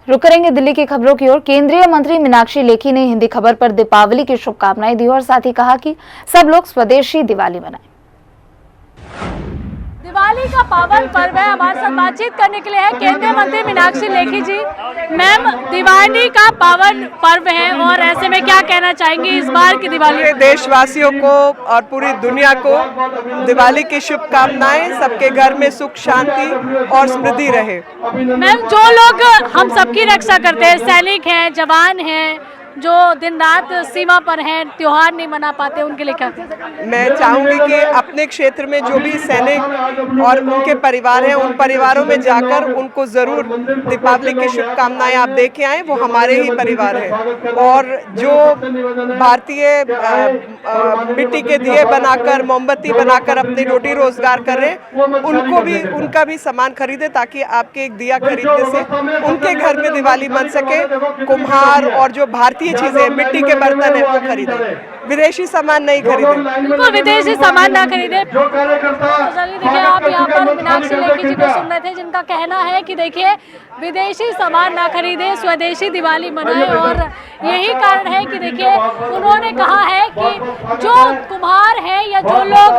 रुक करेंगे दिल्ली की खबरों की ओर। केंद्रीय मंत्री मीनाक्षी लेखी ने हिंदी खबर पर दीपावली की शुभकामनाएं दी और साथ ही कहा कि सब लोग स्वदेशी दिवाली मनाएं। दिवाली का पावन पर्व है। हमारे साथ बातचीत करने के लिए है केंद्रीय मंत्री मीनाक्षी लेखी जी। मैम, दिवाली का पावन पर्व है और ऐसे में क्या कहना चाहेंगी इस बार की दिवाली? देशवासियों को और पूरी दुनिया को दिवाली की शुभकामनाएं। सबके घर में सुख शांति और समृद्धि रहे। मैम, जो लोग हम सबकी रक्षा करते हैं, सैनिक हैं, जवान हैं, जो दिन रात सीमा पर हैं, त्योहार नहीं मना पाते, उनके लिए क्या? मैं चाहूंगी कि अपने क्षेत्र में जो भी सैनिक और उनके परिवार हैं, उन परिवारों में जाकर उनको जरूर दीपावली की शुभकामनाएं आप दे के आए। वो हमारे ही परिवार हैं और जो भारतीय मिट्टी के दिए बनाकर, मोमबत्ती बनाकर अपनी रोटी रोजगार कर रहे हैं, उनको भी उनका भी सामान खरीदे ताकि आपके एक दिया खरीदने से उनके घर में दिवाली बन सके। कुम्हार और जो भारतीय चीजें, मिट्टी के बर्तन है, वो खरीदे, विदेशी सामान नहीं खरीदे। बिल्कुल विदेशी सामान ना खरीदे। तो चलिए देखिए, आप यहाँ पर मीनाक्षी लेखी जी को सुन रहे थे, जिनका कहना है कि देखिए विदेशी सामान ना खरीदे, स्वदेशी दिवाली मनाए। और यही कारण है कि देखिए उन्होंने कहा है कि जो कुम्हार है या जो लोग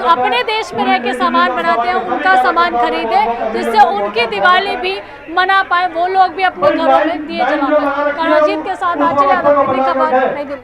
अपने देश में रह के सामान बनाते हैं, उनका सामान खरीदे, जिससे उनकी दिवाली भी मना पाए, वो लोग भी अपने घरों में दिए जला पाए। करणजीत के साथ नई दिल्ली।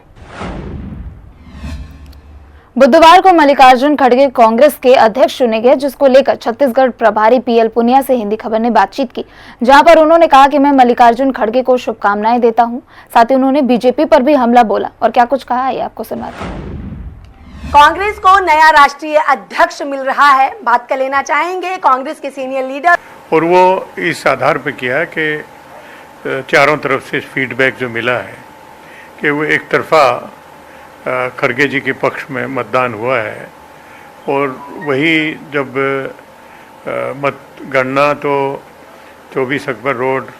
बुधवार को मल्लिकार्जुन खड़गे कांग्रेस के अध्यक्ष चुने गए, जिसको लेकर छत्तीसगढ़ प्रभारी पीएल पुनिया से हिंदी खबर ने बातचीत की, जहां पर उन्होंने कहा कि मैं मल्लिकार्जुन खड़गे को शुभकामनाएं देता हूं। साथ ही उन्होंने बीजेपी पर भी हमला बोला और क्या कुछ कहा है आपको सुनाते हैं। कांग्रेस को नया राष्ट्रीय अध्यक्ष मिल रहा है, बात कर लेना चाहेंगे कांग्रेस के सीनियर लीडर। और वो इस आधार पर किया कि चारों तरफ से फीडबैक जो मिला है कि वो एक तरफा खड़गे जी के पक्ष में मतदान हुआ है और वही जब मतगणना तो 24 अकबर रोड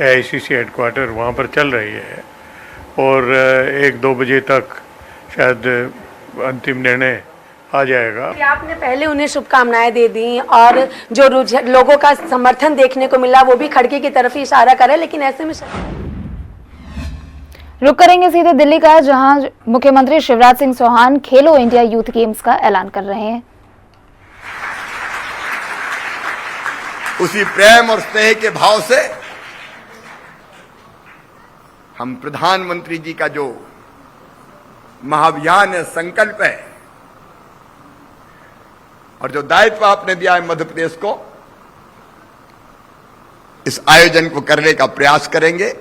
AICC हेडक्वार्टर वहाँ पर चल रही है और 1-2 बजे तक शायद अंतिम निर्णय आ जाएगा। आपने पहले उन्हें शुभकामनाएं दे दी और जो लोगों का समर्थन देखने को मिला वो भी खड़गे की तरफ ही इशारा करे, लेकिन ऐसे में रुक करेंगे सीधे दिल्ली का, जहां मुख्यमंत्री शिवराज सिंह चौहान खेलो इंडिया यूथ गेम्स का ऐलान कर रहे हैं। उसी प्रेम और स्नेह के भाव से हम प्रधानमंत्री जी का जो महाअभियान है, संकल्प है और जो दायित्व आपने दिया है मध्य प्रदेश को, इस आयोजन को करने का प्रयास करेंगे।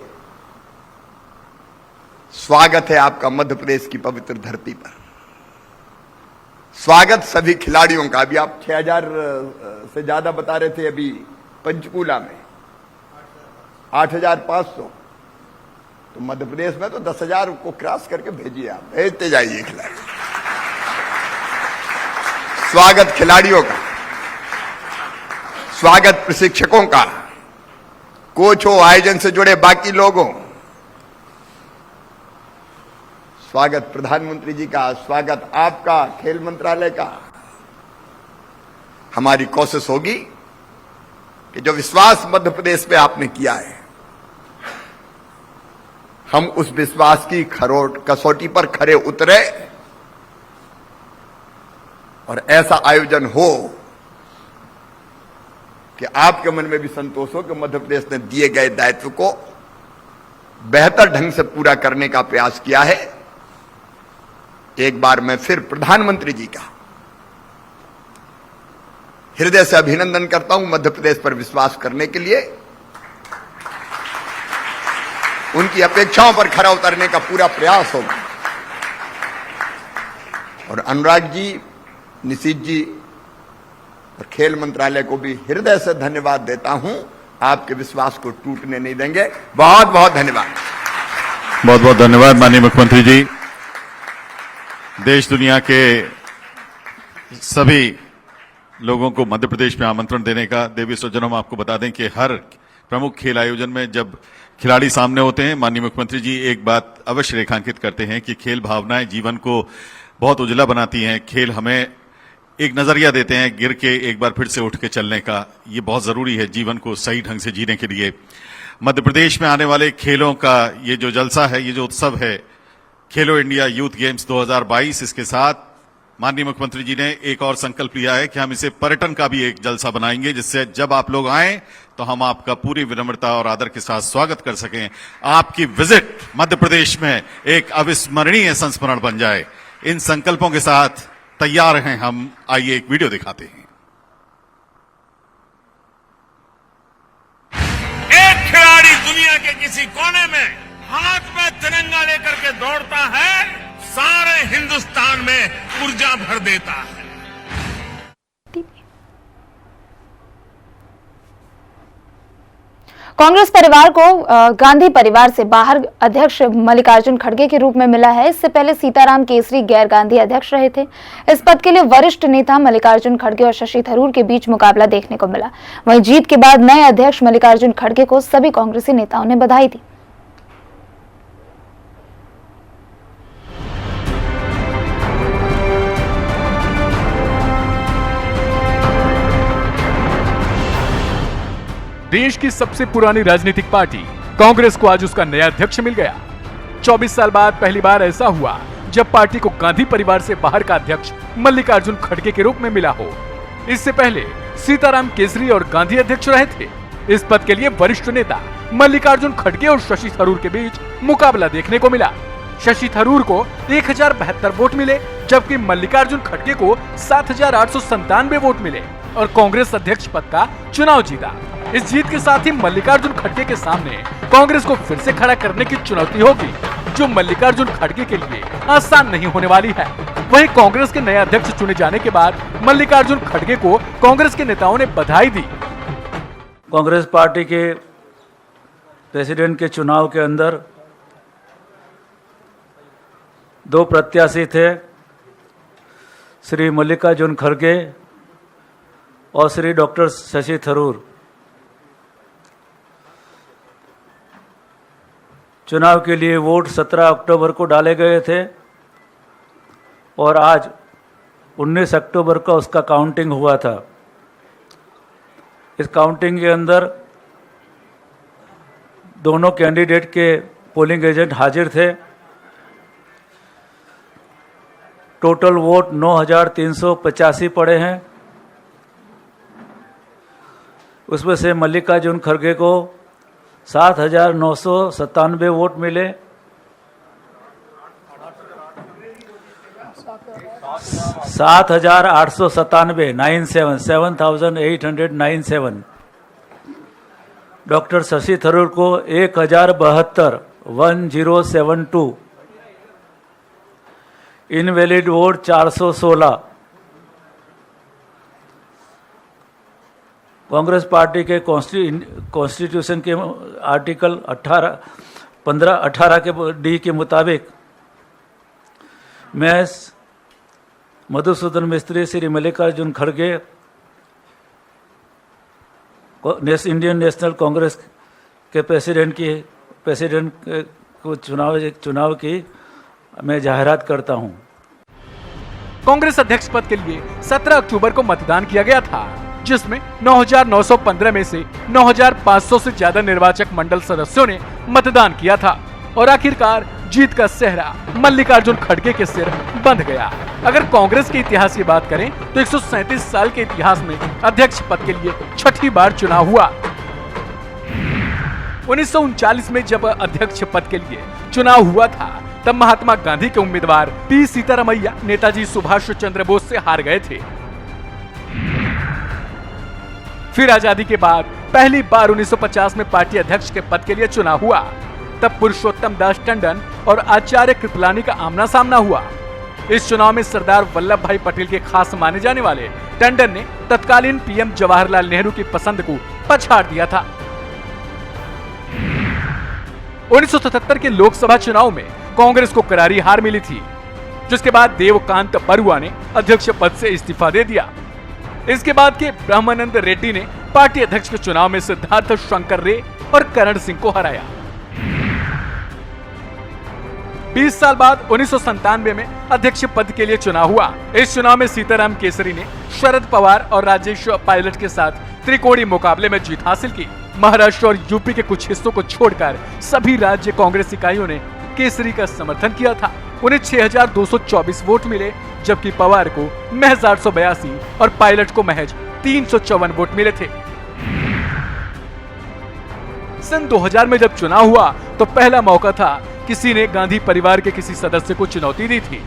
स्वागत है आपका मध्य प्रदेश की पवित्र धरती पर। स्वागत सभी खिलाड़ियों का। अभी आप 6000 से ज्यादा बता रहे थे, अभी पंचकूला में 8500, तो मध्य प्रदेश में तो 10,000 को क्रॉस करके भेजिए, आप भेजते जाइए खिलाड़ी। स्वागत खिलाड़ियों का, स्वागत प्रशिक्षकों का, कोच हो, आयोजन से जुड़े बाकी लोगों, स्वागत प्रधानमंत्री जी का, स्वागत आपका, खेल मंत्रालय का। हमारी कोशिश होगी कि जो विश्वास मध्य प्रदेश पे आपने किया है, हम उस विश्वास की कसौटी पर खरे उतरे और ऐसा आयोजन हो कि आपके मन में भी संतोष हो कि मध्य प्रदेश ने दिए गए दायित्व को बेहतर ढंग से पूरा करने का प्रयास किया है। एक बार मैं फिर प्रधानमंत्री जी का हृदय से अभिनंदन करता हूं मध्य प्रदेश पर विश्वास करने के लिए। उनकी अपेक्षाओं पर खरा उतरने का पूरा प्रयास होगा। और अनुराग जी, निशित जी और खेल मंत्रालय को भी हृदय से धन्यवाद देता हूं। आपके विश्वास को टूटने नहीं देंगे। बहुत बहुत धन्यवाद। बहुत बहुत धन्यवाद माननीय मुख्यमंत्री जी। देश दुनिया के सभी लोगों को मध्य प्रदेश में आमंत्रण देने का। देवी सज्जनों, हम आपको बता दें कि हर प्रमुख खेल आयोजन में जब खिलाड़ी सामने होते हैं, माननीय मुख्यमंत्री जी एक बात अवश्य रेखांकित करते हैं कि खेल भावनाएं जीवन को बहुत उजला बनाती हैं। खेल हमें एक नजरिया देते हैं गिर के एक बार फिर से उठ के चलने का। ये बहुत जरूरी है जीवन को सही ढंग से जीने के लिए। मध्य प्रदेश में आने वाले खेलों का ये जो जलसा है, ये जो उत्सव है, खेलो इंडिया यूथ गेम्स 2022, इसके साथ माननीय मुख्यमंत्री जी ने एक और संकल्प लिया है कि हम इसे पर्यटन का भी एक जलसा बनाएंगे, जिससे जब आप लोग आए तो हम आपका पूरी विनम्रता और आदर के साथ स्वागत कर सकें। आपकी विजिट मध्य प्रदेश में एक अविस्मरणीय संस्मरण बन जाए। इन संकल्पों के साथ तैयार हैं हम। आइए एक वीडियो दिखाते हैं। एक खिलाड़ी दुनिया के किसी कोने में हाथ में तिरंगा लेकर के दौड़ता है, सारे हिंदुस्तान में ऊर्जा भर देता है। कांग्रेस परिवार को गांधी परिवार से बाहर अध्यक्ष मल्लिकार्जुन खड़गे के रूप में मिला है। इससे पहले सीताराम केसरी गैर गांधी अध्यक्ष रहे थे। इस पद के लिए वरिष्ठ नेता मल्लिकार्जुन खड़गे और शशि थरूर के बीच मुकाबला देखने को मिला। वहीं जीत के बाद नए अध्यक्ष मल्लिकार्जुन खड़गे को सभी कांग्रेसी नेताओं ने बधाई दी। देश की सबसे पुरानी राजनीतिक पार्टी कांग्रेस को आज उसका नया अध्यक्ष मिल गया। 24 साल बाद पहली बार ऐसा हुआ जब पार्टी को गांधी परिवार से बाहर का अध्यक्ष मल्लिकार्जुन खड़गे के रूप में मिला हो। इससे पहले सीताराम केसरी और गांधी अध्यक्ष रहे थे। इस पद के लिए वरिष्ठ नेता मल्लिकार्जुन खड़गे और शशि थरूर के बीच मुकाबला देखने को मिला। शशि थरूर को 1072 वोट मिले, जबकि मल्लिकार्जुन खड़गे को 7897 वोट मिले और कांग्रेस अध्यक्ष पद का चुनाव जीता। इस जीत के साथ ही मल्लिकार्जुन खड़गे के सामने कांग्रेस को फिर से खड़ा करने की चुनौती होगी, जो मल्लिकार्जुन खड़गे के लिए आसान नहीं होने वाली है। वहीं कांग्रेस के नए अध्यक्ष चुने जाने के बाद मल्लिकार्जुन खड़गे को कांग्रेस के नेताओं ने बधाई दी। कांग्रेस पार्टी के प्रेसिडेंट के चुनाव के अंदर 2 प्रत्याशी थे, श्री मल्लिकार्जुन खड़गे और श्री डॉक्टर शशि थरूर। चुनाव के लिए वोट 17 अक्टूबर को डाले गए थे और आज 19 अक्टूबर को उसका काउंटिंग हुआ था। इस काउंटिंग के अंदर दोनों कैंडिडेट के पोलिंग एजेंट हाजिर थे। टोटल वोट 9385 पड़े हैं। उसमें से मल्लिकार्जुन खड़गे को 7997 वोट मिले। 7897 डॉक्टर शशि थरूर को 1072 इनवैलिड वोट 416। कांग्रेस पार्टी के कॉन्स्टिट्यूशन के आर्टिकल 15-18 के डी के मुताबिक मैं मधुसूदन मिस्त्री श्री मल्लिकार्जुन खड़गे इंडियन नेशनल कांग्रेस के प्रेसिडेंट को चुनाव की मैं जाहिरात करता हूं। कांग्रेस अध्यक्ष पद के लिए 17 अक्टूबर को मतदान किया गया था, जिसमें 9915 में से 9500 से ज्यादा निर्वाचक मंडल सदस्यों ने मतदान किया था और आखिरकार जीत का सेहरा मल्लिकार्जुन खड़गे के सिर बंध गया। अगर कांग्रेस के इतिहास की बात करें तो 137 साल के इतिहास में अध्यक्ष पद के लिए 6ठी बार चुनाव हुआ। 1939 में जब अध्यक्ष पद के लिए चुनाव हुआ था, तब महात्मा गांधी के उम्मीदवार पी सीतारमैया नेताजी सुभाष चंद्र बोस से हार गए थे। फिर आजादी के बाद पहली बार 1950 में पार्टी अध्यक्ष के पद के लिए चुनाव हुआ। तब पुरुषोत्तम दास टंडन और आचार्य कृपलानी का आमना सामना हुआ। इस चुनाव में सरदार वल्लभ भाई पटेल के खास माने जाने वाले टंडन ने तत्कालीन पीएम जवाहरलाल नेहरू की पसंद को पछाड़ दिया था। 1977 के लोकसभा चुनाव में कांग्रेस को करारी हार मिली थी, जिसके बाद देवकांत बरुआ ने अध्यक्ष पद से इस्तीफा दे दिया। इसके बाद के ब्रह्मानंद रेड्डी ने पार्टी अध्यक्ष के चुनाव में सिद्धार्थ शंकर रे और करण सिंह को हराया। 20 साल बाद 1997 में अध्यक्ष पद के लिए चुनाव हुआ। इस चुनाव में सीताराम केसरी ने शरद पवार और राजेश पायलट के साथ त्रिकोणीय मुकाबले में जीत हासिल की। महाराष्ट्र और यूपी के कुछ हिस्सों को छोड़कर सभी राज्य कांग्रेस इकाइयों ने केसरी का समर्थन किया था। उन्हें 6224 वोट मिले, जबकि पवार को महज 882 और पायलट को महज 354 वोट मिले थे। सन 2000 में जब चुनाव हुआ तो पहला मौका था किसी ने गांधी परिवार के किसी सदस्य को चुनौती दी थी।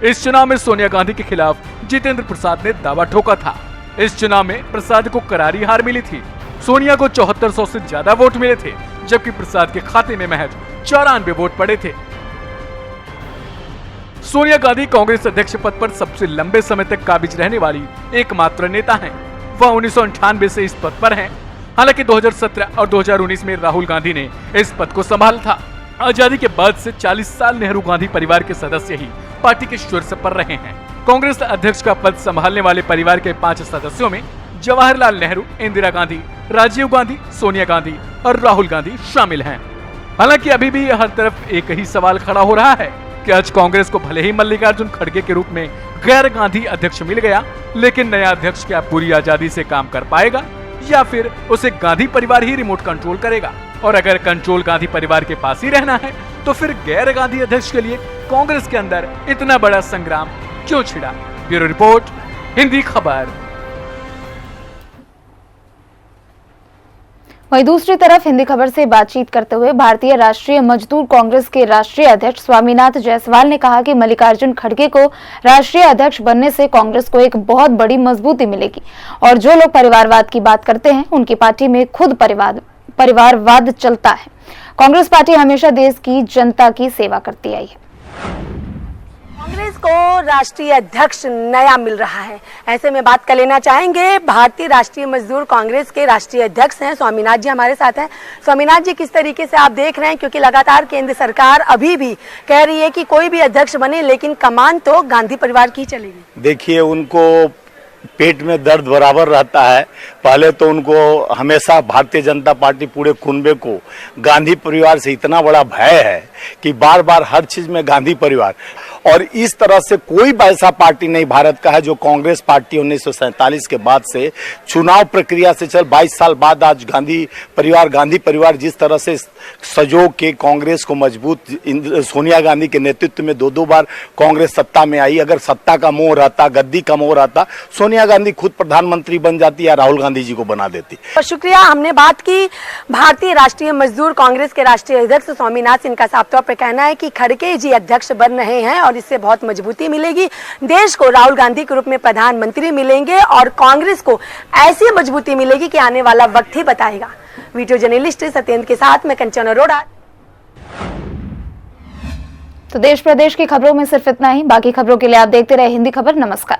इस चुनाव में सोनिया गांधी के खिलाफ जितेंद्र प्रसाद ने दावा ठोका था। इस चुनाव में प्रसाद को करारी हार मिली थी। सोनिया को 7400 से ज्यादा वोट मिले थे, जबकि प्रसाद के खाते में महज 94 वोट पड़े थे। सोनिया गांधी कांग्रेस अध्यक्ष पद पर सबसे लंबे समय तक काबिज रहने वाली एकमात्र नेता हैं। वह 1998 से इस पद पर हैं। हालांकि 2017 और 2019 में राहुल गांधी ने इस पद को संभाला था। आजादी के बाद से 40 साल नेहरू गांधी परिवार के सदस्य ही पार्टी के शीर्ष पर रहे हैं। कांग्रेस अध्यक्ष का पद संभालने वाले परिवार के 5 सदस्यों में जवाहरलाल नेहरू, इंदिरा गांधी, राजीव गांधी, सोनिया गांधी और राहुल गांधी शामिल हैं। हालांकि अभी भी हर तरफ एक ही सवाल खड़ा हो रहा है कि आज कांग्रेस को भले ही मल्लिकार्जुन खड़गे के रूप में गैर गांधी अध्यक्ष मिल गया, लेकिन नया अध्यक्ष क्या पूरी आजादी से काम कर पाएगा या फिर उसे गांधी परिवार ही रिमोट कंट्रोल करेगा? और अगर कंट्रोल गांधी परिवार के पास ही रहना है तो फिर गैर गांधी अध्यक्ष के लिए कांग्रेस के अंदर इतना बड़ा संग्राम क्यों छिड़ा? ब्यूरो रिपोर्ट, हिंदी खबर। वहीं दूसरी तरफ हिंदी खबर से बातचीत करते हुए भारतीय राष्ट्रीय मजदूर कांग्रेस के राष्ट्रीय अध्यक्ष स्वामीनाथ जायसवाल ने कहा कि मल्लिकार्जुन खड़गे को राष्ट्रीय अध्यक्ष बनने से कांग्रेस को एक बहुत बड़ी मजबूती मिलेगी और जो लोग परिवारवाद की बात करते हैं उनकी पार्टी में खुद परिवारवाद चलता है। कांग्रेस पार्टी हमेशा देश की जनता की सेवा करती आई है। कांग्रेस को राष्ट्रीय अध्यक्ष नया मिल रहा है। ऐसे में बात कर लेना चाहेंगे भारतीय राष्ट्रीय मजदूर कांग्रेस के राष्ट्रीय अध्यक्ष हैं स्वामीनाथ जी हमारे साथ हैं। स्वामीनाथ जी, किस तरीके से आप देख रहे हैं, क्योंकि लगातार केंद्र सरकार अभी भी कह रही है कि कोई भी अध्यक्ष बने लेकिन कमान तो गांधी परिवार की चलेगी। देखिए, उनको पेट में दर्द बराबर रहता है। पहले तो उनको हमेशा भारतीय जनता पार्टी पूरे कुनबे को गांधी परिवार से इतना बड़ा भय है कि बार बार हर चीज में गांधी परिवार, और इस तरह से कोई ऐसा पार्टी नहीं भारत का है जो कांग्रेस पार्टी 1947 के बाद से चुनाव प्रक्रिया से चल 22 साल बाद आज गांधी परिवार जिस तरह से सजो के कांग्रेस को मजबूत, सोनिया गांधी के नेतृत्व में 2 बार कांग्रेस सत्ता में आई। अगर सत्ता का मोह रहता, गद्दी का मोह रहता, सोनिया गांधी खुद प्रधानमंत्री बन जाती या राहुल गांधी जी को बना देती। और शुक्रिया, हमने बात की भारतीय राष्ट्रीय मजदूर कांग्रेस के राष्ट्रीय अध्यक्ष स्वामीनाथ। इनका साफ तौर पर कहना है कि खड़गे जी अध्यक्ष बन रहे हैं और इससे बहुत मजबूती मिलेगी। देश को राहुल गांधी के रूप में प्रधानमंत्री मिलेंगे और कांग्रेस को ऐसी मजबूती मिलेगी कि आने वाला वक्त ही बताएगा। वीडियो जर्नलिस्ट सत्येंद्र के साथ मैं कंचन अरोड़ा। तो देश प्रदेश की खबरों में सिर्फ इतना ही। बाकी खबरों के लिए आप देखते रहे हिंदी खबर। नमस्कार।